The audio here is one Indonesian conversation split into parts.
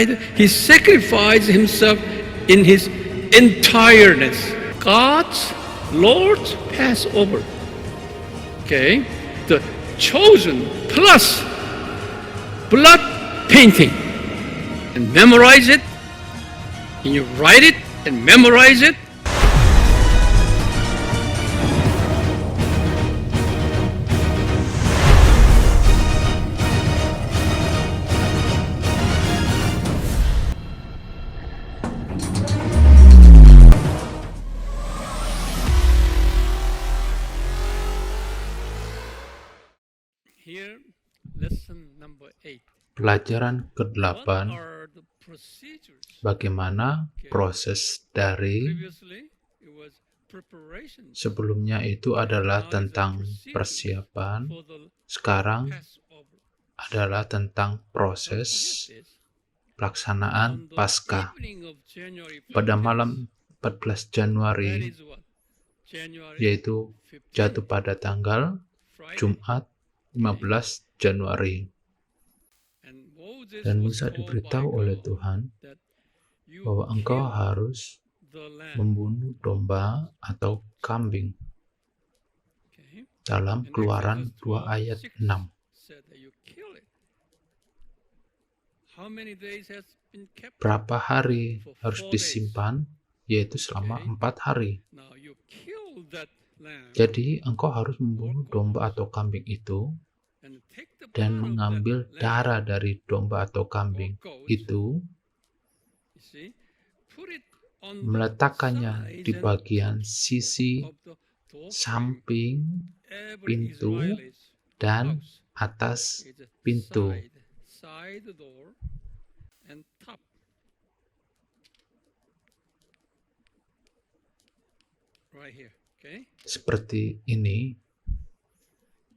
died, he sacrificed himself in his entireness. God's Lord's Passover. Okay? The chosen plus blood painting. And memorize it. And you write it and memorize it. Here, lesson number 8. Pelajaran What ke-8, are the procedures? bagaimana proses dari Previously, it was preparation sebelumnya itu adalah tentang persiapan, for the sekarang Passover. adalah tentang proses pelaksanaan On the Paskah. evening of January Pada 15th, malam 14 Januari, that is what? January yaitu 15th, jatuh pada tanggal Friday. Jumat 15 Januari. And Moses Dan was Musa told diberitahu by oleh God Tuhan that you bahwa engkau kill harus the lamb. membunuh domba atau kambing. Okay? Dalam And Keluaran Exodus 2 ayat 12:6 6. said that you kill it. How many days has been kept? Berapa hari For harus 4 days. disimpan? Yaitu selama Okay. 4 hari. Now you kill that lamb Jadi engkau harus membunuh domba atau kambing itu and take the dan blood of mengambil that lamb darah dari domba atau or kambing goat, itu, you see, put it on the meletakkannya sides di and bagian tops sisi of the doorway. samping Every pintu Israeli's dan house atas is a pintu. side door and top. Right here, okay? Seperti ini,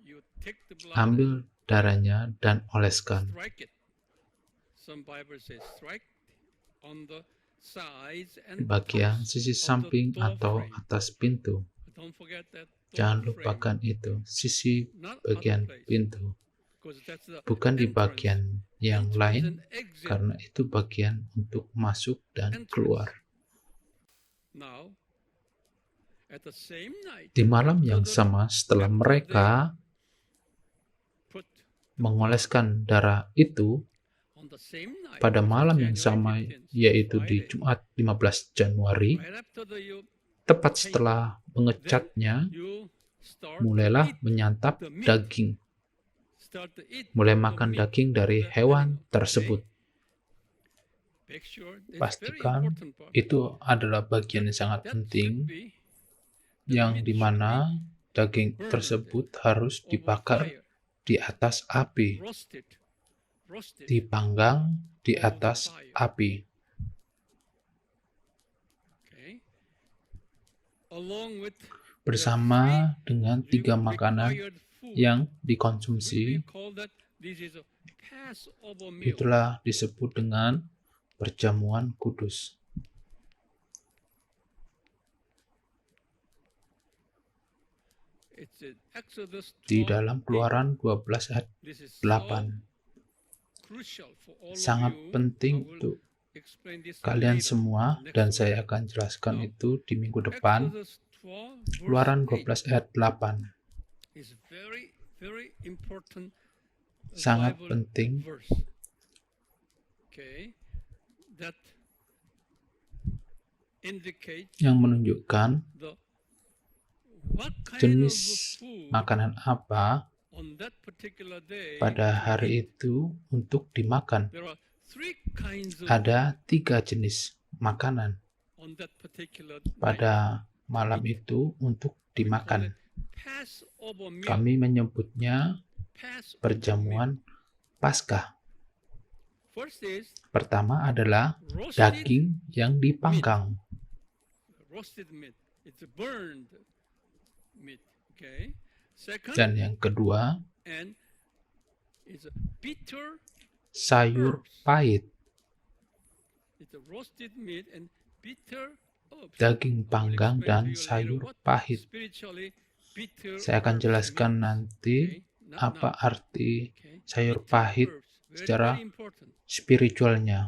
You take the blood, ambil darahnya dan oleskan. strike it. Some Bible says strike on the sides Di and bagian tops sisi of the samping door atau frame. atas pintu. But don't forget that door Jangan frame, lupakan itu, sisi not bagian other place, pintu. because that's the Bukan di entrance, bagian yang entrance lain, and exit. karena itu bagian untuk masuk dan Entrance. keluar. Now, at the same night, Di malam yang after the- sama, setelah after mereka put mengoleskan darah itu, on the same night, pada which is malam yang January sama, 15th, yaitu di Friday, Jumat 15 Januari, right after you tepat setelah mengecatnya, you start mulailah to eat menyantap the meat. daging, Start to eat mulai the makan meat daging dari of the hewan animal, tersebut. okay? Make sure it's very Pastikan important part. itu adalah bagian yang sangat That penting, should be the yang meat dimana daging burned tersebut harus over dibakar fire, di atas api, roasted, dipanggang di over the atas fire. api, Okay? Along with bersama dengan 3 makanan required food. yang We dikonsumsi. call that this is a Passover meal. Itulah disebut dengan perjamuan kudus. It's in Exodus Di 12, dalam Keluaran 12 ayat this is 8. crucial for all Sangat of you. penting I will untuk explain this kalian later, semua, next dan week. saya akan jelaskan Now, itu di minggu depan. Exodus 12, verse Keluaran 8 12 ayat 8. is very, very important Sangat Bible penting verse. Okay, that indicates yang menunjukkan the what kind jenis of food makanan apa on that particular day. pada to hari eat. itu untuk dimakan. There are 3 kinds of Ada 3 jenis makanan on that particular night. pada malam itu untuk We call dimakan. it Passover meal. Kami menyebutnya Passover meal. perjamuan Paskah. First is Pertama adalah roasted daging yang dipanggang. meat. It's a burned meat. Okay. Second, Dan yang kedua, and it's a bitter sayur pahit. It's a roasted meat and bitter herbs. Daging I will panggang explain dan to you later sayur what pahit. spiritually bitter Saya akan herbs jelaskan means. nanti Okay, not apa now. arti Okay. sayur Bitter pahit herbs, very, secara very important. spiritualnya.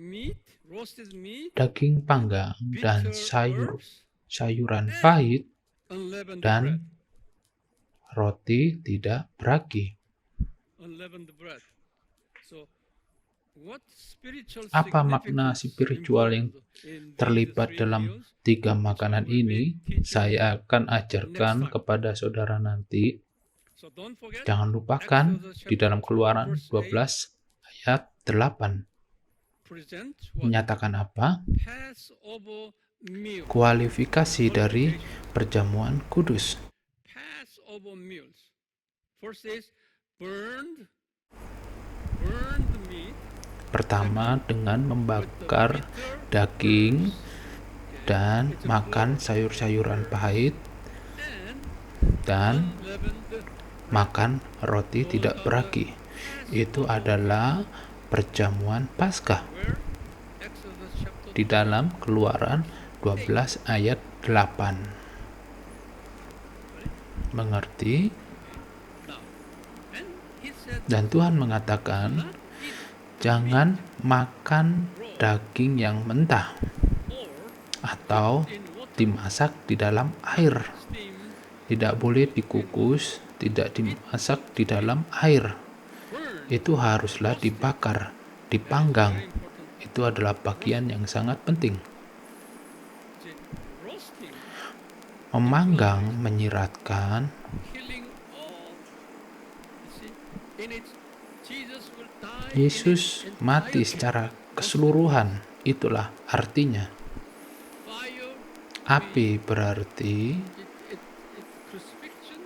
meat, roasted meat, daging panggang, dan bitter herbs, sayuran pahit, unleavened bread. dan roti tidak beragi. Unleavened bread. So, what spiritual Apa makna significance spiritual yang involved in these terlibat three dalam meals? 3 makanan ini? Saya akan ajarkan Next time. kepada saudara nanti. So don't forget, Jangan lupakan Exodus di dalam chapter 12, Keluaran verse 12 ayat 8 present what? menyatakan apa? Passover meal. Kualifikasi dari perjamuan kudus. Passover meals. First is burned meat Pertama, dengan with the membakar bitter daging herbs, dan makan sayur-sayuran pahit and dan unleavened makan roti tidak beragi. Itu adalah perjamuan Paskah where Exodus chapter di dalam Keluaran 12 ayat 8. Mengerti? now. And he said, Dan Tuhan mengatakan, jangan makan daging yang mentah or atau in water, dimasak di dalam air. steam, Tidak boleh dikukus, tidak dimasak di dalam air. burn. Itu haruslah dibakar, dipanggang. Itu adalah bagian yang sangat penting. See, roasting, Memanggang menyiratkan killing all. You see, in it, Jesus will die. Yesus in its mati entirety. secara keseluruhan. Itulah artinya. Fire, Api berarti crucifixion,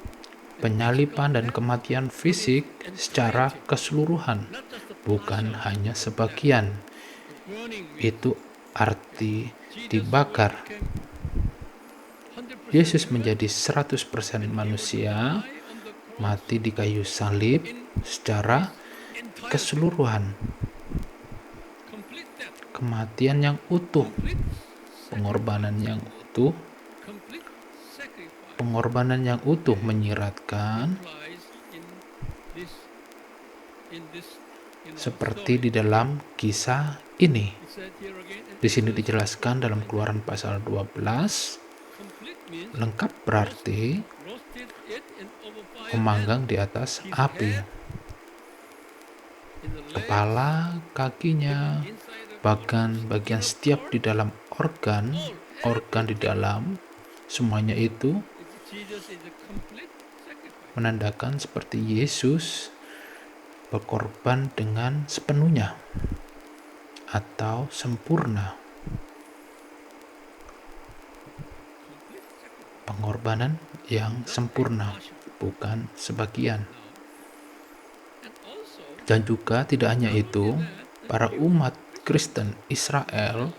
penyaliban dan kematian fisik secara keseluruhan, not just the bukan partial, hanya sebagian. burning meat. Itu arti Jesus dibakar. became 100% Yesus man, menjadi 100% manusia, die on the cross mati di kayu salib in secara entirety. keseluruhan. Complete death, Kematian yang utuh, complete pengorbanan yang utuh, complete sacrifice pengorbanan yang utuh menyiratkan implies in this seperti di dalam kisah ini. It said here again, in Di sini Exodus dijelaskan dalam 12, Keluaran pasal 12, complete means lengkap berarti roasted it in over fire, memanggang di atas his api. head, in the legs, Kepala, kakinya, inside the bagian setiap di dalam organ di dalam, semuanya itu Jesus is a complete sacrifice. menandakan seperti Yesus berkorban dengan sepenuhnya atau sempurna. Complete sacrifice. Pengorbanan yang sempurna, bukan sebagian. And also, Dan juga tidak hanya itu, that para umat Kristen Israel,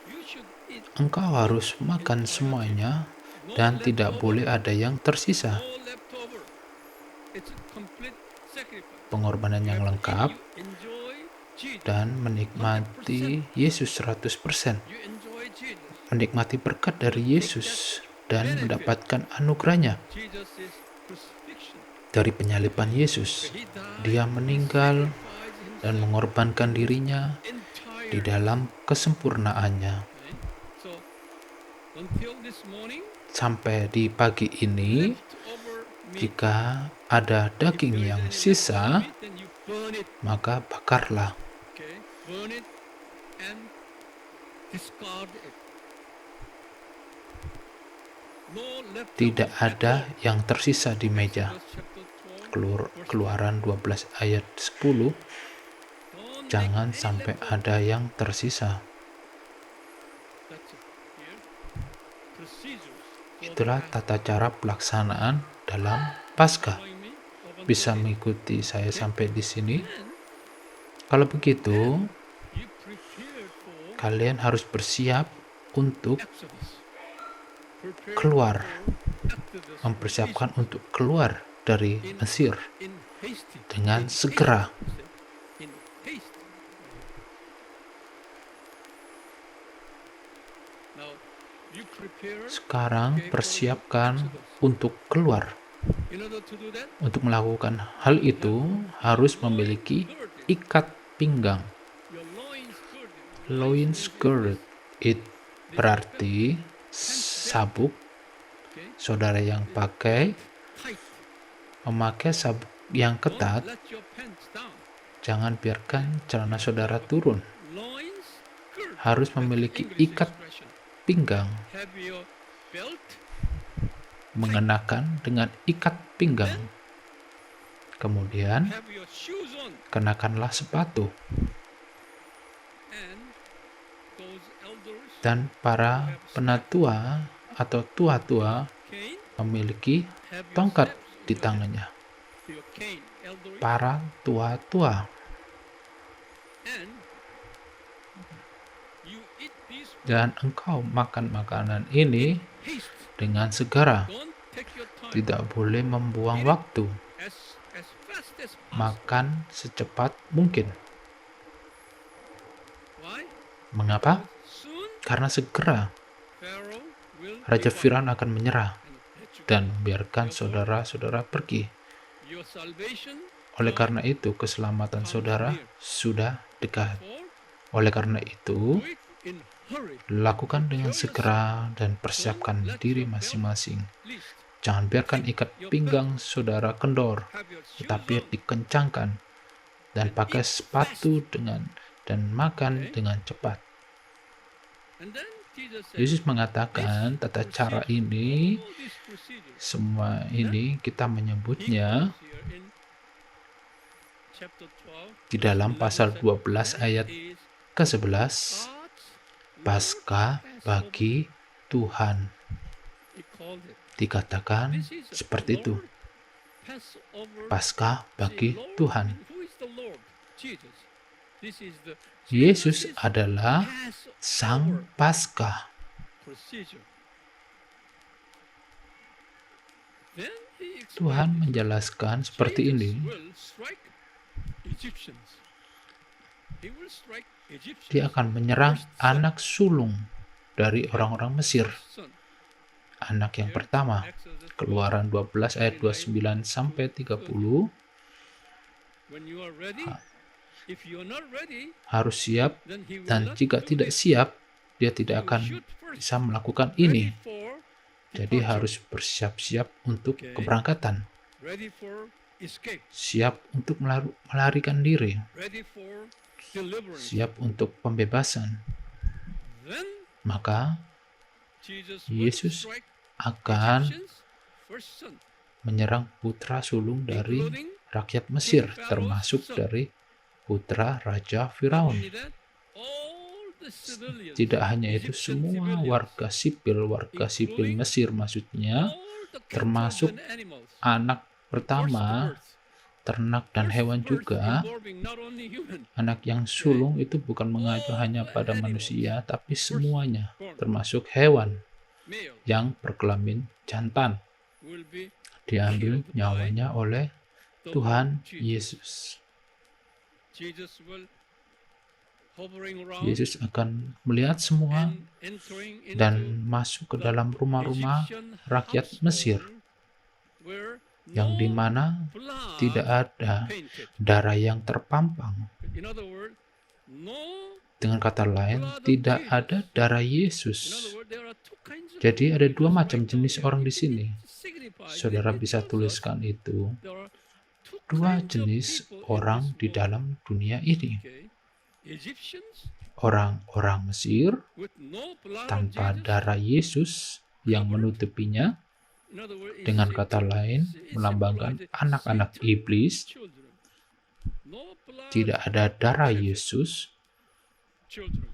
you should eat engkau harus makan semuanya dan tidak boleh ada yang tersisa. all leftover. It's a complete sacrifice. Pengorbanan yang lengkap You enjoy Jesus. dan menikmati Yesus 100%. You enjoy Jesus. Menikmati berkat dari Yesus dan mendapatkan anugerahnya Jesus is crucifixion. dari penyaliban Yesus. He died, Dia meninggal sacrificed dan mengorbankan dirinya himself di entire. dalam kesempurnaannya. So until this morning, Sampai di pagi ini, leftover meat, jika ada if daging there is yang any sisa, leftover meat, then you burn it. maka bakarlah. Okay, burn it and discard it. No leftover Tidak at ada all. yang tersisa di meja. Exodus chapter 12, Keluaran 12 ayat 10, don't jangan make any sampai leftover. ada yang tersisa. That's it. Here, procedures for Itulah the tata cara pelaksanaan dalam Paskah. following me over Bisa the day. mengikuti saya sampai di sini. Then Kalau begitu, you prepared for kalian harus bersiap untuk Exodus. Prepare keluar, for Exodus mempersiapkan untuk keluar dari Mesir in hasty. dengan In segera. haste. In haste. Now, you prepare Sekarang persiapkan untuk keluar. in order to do that. Untuk melakukan hal itu harus memiliki ikat pinggang. Your loins girded. loins girded, it berarti sabuk. Okay? Saudara yang pakai Tight. memakai sabuk yang ketat, Don't let your pants down. jangan biarkan celana saudara turun. Loins girded. Harus That's the memiliki English ikat expression. pinggang, Have your belt. mengenakan dengan ikat pinggang. Kemudian, Have your shoes on. kenakanlah sepatu. And those elders Dan para penatua atau tua-tua cane. memiliki Have your tongkat staffs in di your hand. tangannya. Your cane. Elders. Para tua-tua. And you eat these food Dan engkau makan makanan ini haste. dengan segera. Don't take your time. Tidak boleh membuang waktu. As fast as possible. Makan secepat mungkin. Why? Mengapa? Soon Karena segera Pharaoh will Raja give up Firaun akan menyerah and let you dan go. membiarkan saudara-saudara pergi. Your salvation Oleh karena itu, keselamatan saudara sudah dekat. for Oleh karena itu, do it in hurry. lakukan dengan segera dan persiapkan diri masing-masing. Least Jangan biarkan ikat pinggang saudara kendor, have your shoes tetapi on. dikencangkan dan pakai sepatu dan makan dengan cepat. And then Jesus said, Yesus mengatakan tata cara ini, all these procedures. semua ini kita He menyebutnya quotes here in chapter 12, di dalam pasal 12 that ayat is ke-11, God's Paskah bagi Tuhan. He called it. Dikatakan This is seperti itu, Lord Passover. Paskah bagi See, Lord, Tuhan. Who is the Lord? Jesus. This is the Yesus Jesus is adalah Passover Sang Paskah. procedure. Then he Tuhan explained menjelaskan seperti Jesus ini. will strike Egyptians. He will strike Egyptians. Dia akan menyerang First son. anak sulung dari orang-orang Mesir. First son. Anak yang Here, pertama. Exodus 12, Keluaran 12 ayat 29 sampai 30 when you are ready, if you are not ready, harus siap, then he will dan not jika do tidak this. siap, dia You tidak akan should first bisa melakukan ready ini. for Jadi departure, harus bersiap-siap untuk Okay. keberangkatan, ready for escape, siap untuk melarikan diri, ready for deliverance. siap untuk pembebasan. Then Maka Jesus Yesus will strike akan Egyptians, first son, menyerang putra sulung dari including rakyat Mesir, Pharaoh's termasuk son. dari putra Raja Not Firaun. only that, all the civilians, Tidak hanya itu, Egyptian semua civilians, warga sipil including Mesir maksudnya, all the cattle termasuk and animals. anak First pertama, birth. ternak dan First hewan birth juga. involving not only human, Anak yang sulung itu bukan mengacu hanya pada manusia, tapi semuanya, termasuk hewan male, yang berkelamin jantan. will be Diambil killed by nyawanya oleh the Tuhan Lord Jesus. Yesus. Jesus will hovering around Yesus akan melihat semua and entering into dan masuk ke the dalam rumah-rumah Egyptian rakyat household Mesir, where yang no dimana blood tidak ada painted. darah yang terpampang. In other words, no. Dengan kata lain, Blood of tidak Jesus. ada darah In other Yesus. words, there are two kinds of Jadi people. ada dua Just macam write down jenis here. orang di It sini. signifies, Saudara it bisa tells us tuliskan itu. there are two Dua kinds of jenis people in orang this di world. dalam dunia ini. Okay. Egyptians Orang-orang Mesir with no blood of tanpa Jesus. darah Yesus yang menutupinya. In other words, Dengan it kata lain, it melambangkan symbolizes anak-anak Satan iblis. children. No blood Tidak ada darah benefit. Yesus, Children.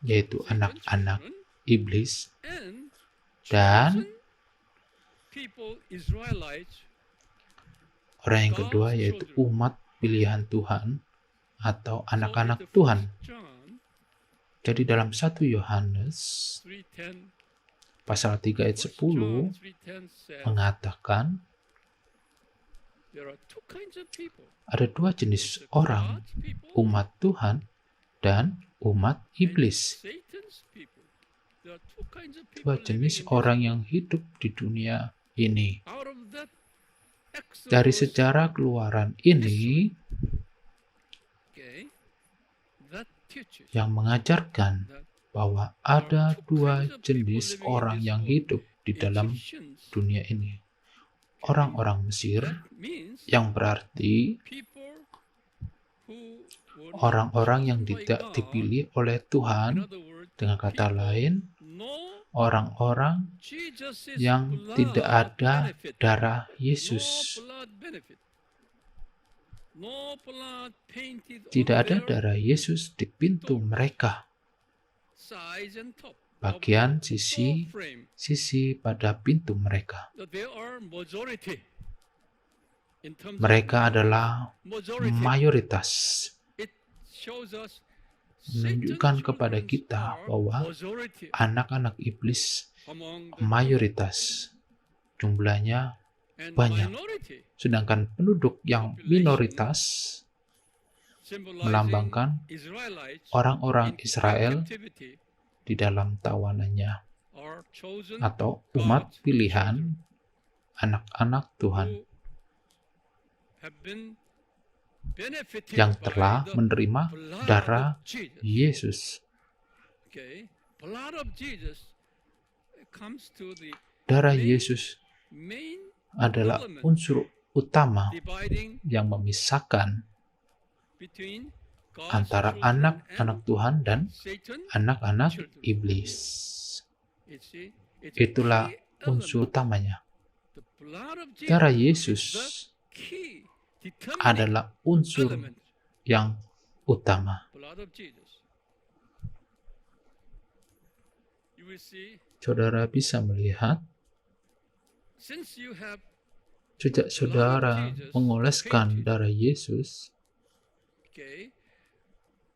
yaitu Satan anak-anak children iblis. and Dan chosen people, Israelites, orang yang kedua yaitu umat pilihan Tuhan atau anak-anak Tuhan. John Jadi dalam 1 Yohanes 3:10, pasal 3 ayat 10 John 3:10 says mengatakan there are two kinds of people. ada dua jenis The orang, God's people umat Tuhan dan umat and iblis. Satan's people. There are two kinds of people Dua living jenis in this orang world. yang hidup di dunia ini. Out of that Dari Exodus, sejarah keluaran ini, okay, that teaches yang mengajarkan that bahwa ada dua jenis orang yang hidup di dalam Egyptians, dunia ini. Orang-orang Mesir, that means yang berarti people who were not orang-orang yang chosen by tidak God. dipilih oleh In Tuhan. other words, Dengan kata people lain, know orang-orang Jesus' yang blood tidak ada benefit. darah No Yesus. blood benefit. No blood painted Tidak on ada their darah Yesus di pintu mereka, sides and top bagian of the sisi door frame. pada pintu mereka. That they are majority. In terms of Mereka numbers, adalah majority. mayoritas, It shows us menunjukkan Satan's kepada children kita are bahwa majority anak-anak iblis among the mayoritas, jumlahnya and banyak. minority, Sedangkan penduduk yang minoritas symbolizing melambangkan Israelites orang-orang in Israel captivity, di dalam tawanannya, are chosen atau umat God's pilihan, anak-anak Tuhan who have been benefited yang by telah the menerima blood darah of Jesus. Yesus. Okay, blood of Jesus comes to the Darah main- Yesus main adalah element unsur utama dividing yang memisahkan between God's antara children anak-anak and Tuhan dan Satan. anak-anak iblis. You see, it's a Itulah key unsur element. utamanya. The blood of Jesus Darah is Yesus the key determining adalah unsur element. yang utama. Blood of Jesus. You will see, Saudara bisa melihat, since you have sejak saudara mengoleskan darah Yesus okay,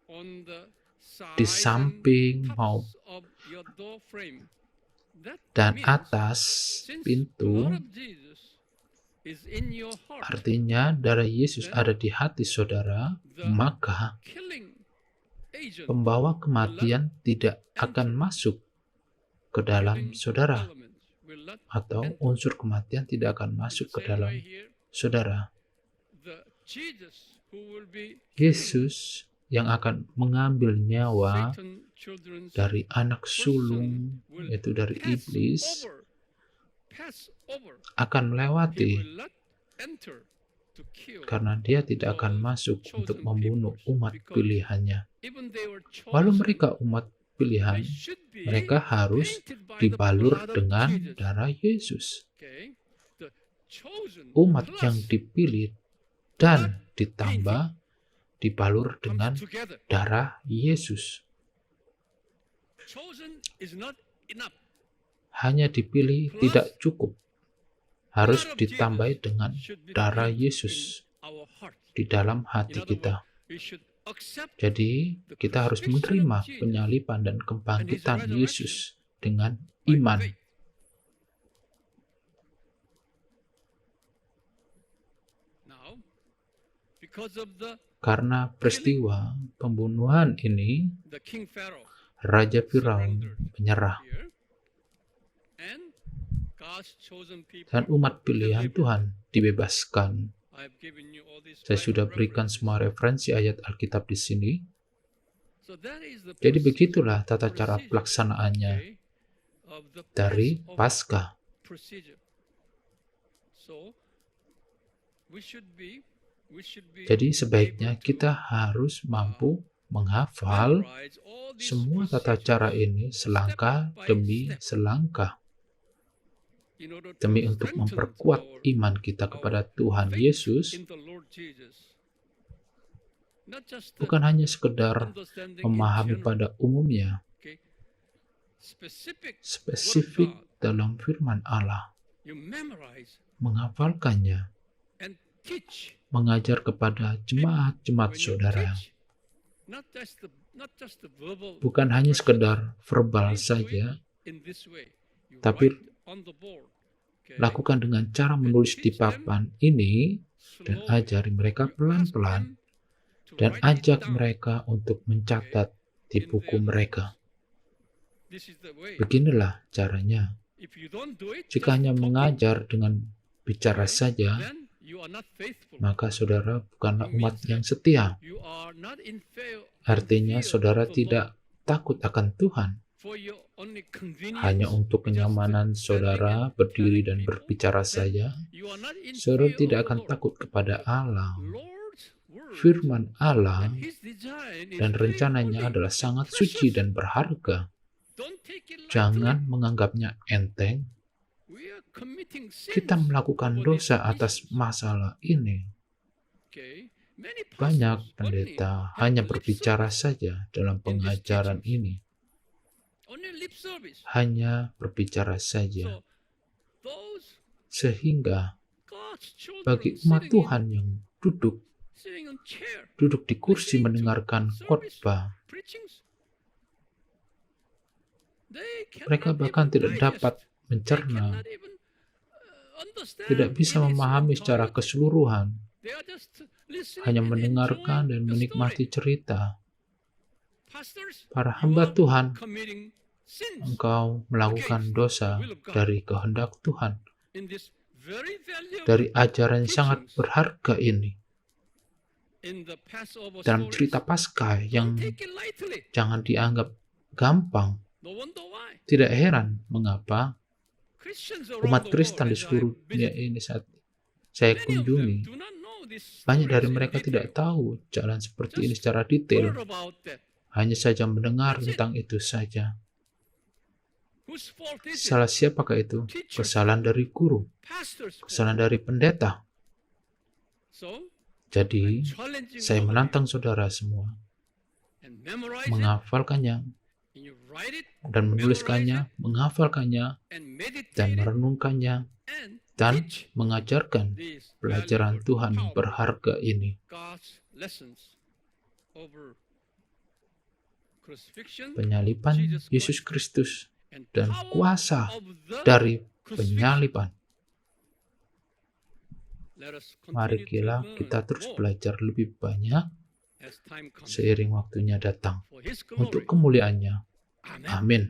on the di side samping and mau tops of your door frame, that dan means atas since pintu, blood of Jesus is in your heart, artinya darah Yesus ada di hati saudara, maka killing agent pembawa kematian tidak akan masuk ke dalam saudara, elements will not atau unsur kematian tidak akan masuk ke same dalam way here. saudara. The Jesus who will be Yesus yang akan mengambil nyawa Satan children's dari anak sulung, yaitu dari iblis, pass over. akan He melewati, will not enter to kill. karena dia tidak akan masuk untuk membunuh umat pilihannya. Even they were Walau chosen, mereka umat pilihan, they should be mereka harus painted by the dibalur blood of dengan Jesus. darah Yesus. Okay? The chosen Umat plus yang dipilih dan ditambah dibalur comes dengan together. darah Yesus. Chosen is not enough. Hanya dipilih tidak cukup. Harus ditambahi dengan Should be darah painted Yesus in our heart. di dalam In hati other kita. words, we should accept Jadi, kita harus menerima penyaliban dan kebangkitan Yesus dengan by iman. faith. Now, because of Karena peristiwa pembunuhan ini, the King Pharaoh Raja Firaun menyerah. here, and God's chosen people, Dan umat pilihan Tuhan dibebaskan. I've given you all these Saya Bible sudah berikan references. semua referensi ayat Alkitab di sini. So that is the Jadi procedure, begitulah tata cara pelaksanaannya okay, of the dari Passover Paskah. procedure. So we should be Jadi sebaiknya kita harus mampu menghafal memorize all these semua tata procedures cara ini selangkah step by demi step selangkah, in order to demi untuk strengthen memperkuat our iman kita kepada Tuhan faith Yesus, in the Lord Jesus. Not just the bukan hanya sekedar understanding in memahami general, pada umumnya, okay? Specific spesifik word of God. dalam firman Allah, You memorize menghafalkannya, and teach. mengajar kepada jemaat-jemaat When you saudara. teach, not just the verbal Bukan hanya expression. sekedar verbal Please do it saja, in this way. You tapi write on the board, okay? lakukan dengan cara menulis di papan ini dan Slowly. ajari mereka You ask pelan-pelan them to dan write it ajak down. mereka untuk mencatat di in buku their mereka. This is the way. Beginilah caranya. If you don't do it, Jika just hanya talking, mengajar dengan bicara okay, saja, then you are not faithful. maka saudara bukanlah umat yang setia. You are not in fear, Artinya saudara of the Lord tidak takut akan Tuhan. for your only convenience, Hanya untuk kenyamanan saudara berdiri dan berbicara saja, you are not in saudara fear tidak of the akan Lord. takut kepada Allah. Lord's word Firman Allah and His design is dan very rencananya holy, adalah sangat precious. suci dan berharga. Don't take it lightly. Jangan menganggapnya enteng. We are committing sins Kita melakukan over these dosa atas issues. masalah ini. Okay. Many Banyak pastors pendeta only hanya have lip berbicara service. saja dalam pengajaran ini. Only lip service. Hanya berbicara saja. So those Sehingga God's children bagi umat sitting Tuhan yang sitting on chair, duduk di kursi listening to mendengarkan service, khotbah, preachings, they mereka cannot bahkan even tidak digest. dapat They mencerna, cannot even understand tidak bisa in its memahami secara entirety. keseluruhan, They are just listening hanya and mendengarkan enjoying dan the menikmati story. cerita. Pastors, Para you hamba are Tuhan, committing sins engkau melakukan dosa dari kehendak Tuhan, in this very valuable dari ajaran yang sangat teachings berharga ini. in the Passover Dalam stories. cerita Paskah Don't yang take it lightly. jangan dianggap gampang. No wonder why Tidak heran mengapa Christians around umat the Kristen world, di as I seluruh have dunia visited, ini saat saya many of them kunjungi, do not know these banyak dari stories in mereka detail. tidak tahu jalan seperti ini Just secara detail. Heard about that. Hanya saja mendengar That's it. tentang itu saja. Whose fault is it? Salah siapakah itu? Teachers, Kesalahan dari guru, pastors. fault. kesalahan dari pendeta. So, Jadi, I'm challenging saya all of menantang saudara semua you and memorize it, menghafalkannya and you write it, dan menuliskannya, menghafalkannya and meditate dan it, merenungkannya and dan teach mengajarkan these pelajaran valuable, Tuhan powerful berharga ini. God's lessons over crucifixion Penyaliban Jesus Yesus Kristus and dan power kuasa of the dari crucifixion. penyaliban. Let us Mari continue to learn kita terus more belajar lebih banyak as time comes seiring waktunya datang for His untuk glory. kemuliaannya. Amen. Amin.